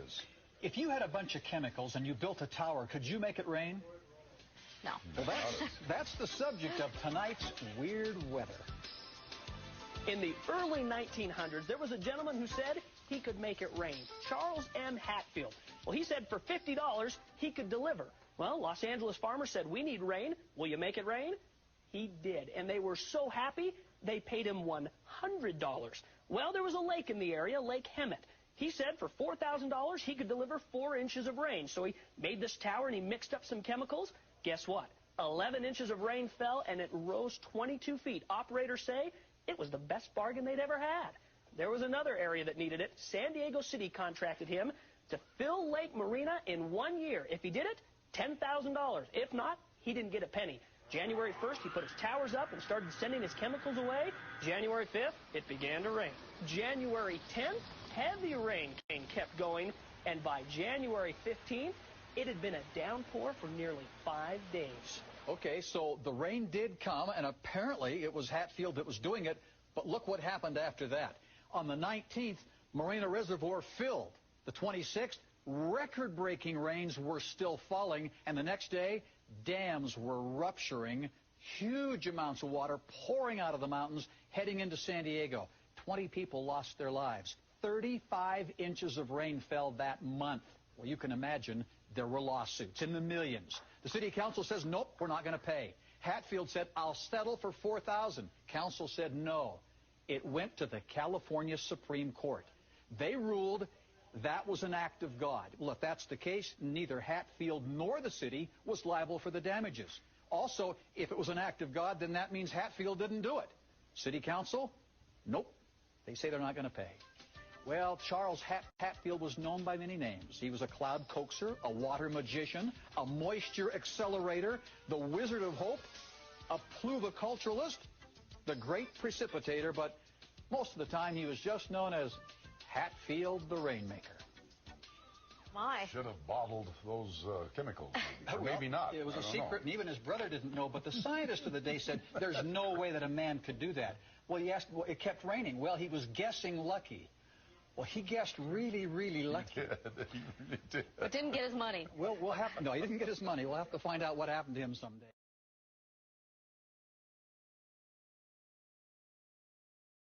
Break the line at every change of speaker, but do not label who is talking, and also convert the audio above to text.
is.
If you had a bunch of chemicals and you built a tower, could you make it rain?
No.
Well, that's the subject of tonight's Weird Weather.
In the early 1900s, there was a gentleman who said he could make it rain. Charles M. Hatfield. Well, he said for $50, he could deliver. Well, Los Angeles farmers said, we need rain. Will you make it rain? He did, and they were so happy, they paid him $100. Well, there was a lake in the area, Lake Hemet. He said for $4,000, he could deliver 4 inches of rain. So he made this tower, and he mixed up some chemicals. Guess what? 11 inches of rain fell, and it rose 22 feet. Operators say it was the best bargain they'd ever had. There was another area that needed it. San Diego City contracted him to fill Lake Marina in 1 year. If he did it, $10,000. If not, he didn't get a penny. January 1st, he put his towers up and started sending his chemicals away. January 5th, it began to rain. January 10th, heavy rain kept going. And by January 15th, it had been a downpour for nearly 5 days.
Okay, so the rain did come, and apparently it was Hatfield that was doing it. But look what happened after that. On the 19th, Marina Reservoir filled. The 26th, record-breaking rains were still falling, and the next day, dams were rupturing, huge amounts of water pouring out of the mountains, heading into San Diego. 20 people lost their lives. 35 inches of rain fell that month. Well, you can imagine there were lawsuits in the millions. The city council says, nope, we're not going to pay. Hatfield said, I'll settle for $4,000. Council said no. It went to the California Supreme Court. They ruled that was an act of God. Well, if that's the case, neither Hatfield nor the city was liable for the damages. Also, if it was an act of God, then that means Hatfield didn't do it. City council? Nope. They say they're not going to pay. Well, Charles Hatfield was known by many names. He was a cloud coaxer, a water magician, a moisture accelerator, the Wizard of Hope, a pluviculturalist, the great precipitator, but most of the time he was just known as Hatfield the Rainmaker.
My.
Should have bottled those chemicals. Or
Well,
maybe not.
It was a secret, and even his brother didn't know, but the scientist of the day said there's no way that a man could do that. Well, he asked, well, it kept raining. Well, he was guessing lucky. Well, he guessed really, really lucky.
Yeah, he really did.
But didn't get his money.
Well, no, he didn't get his money. We'll have to find out what happened to him someday.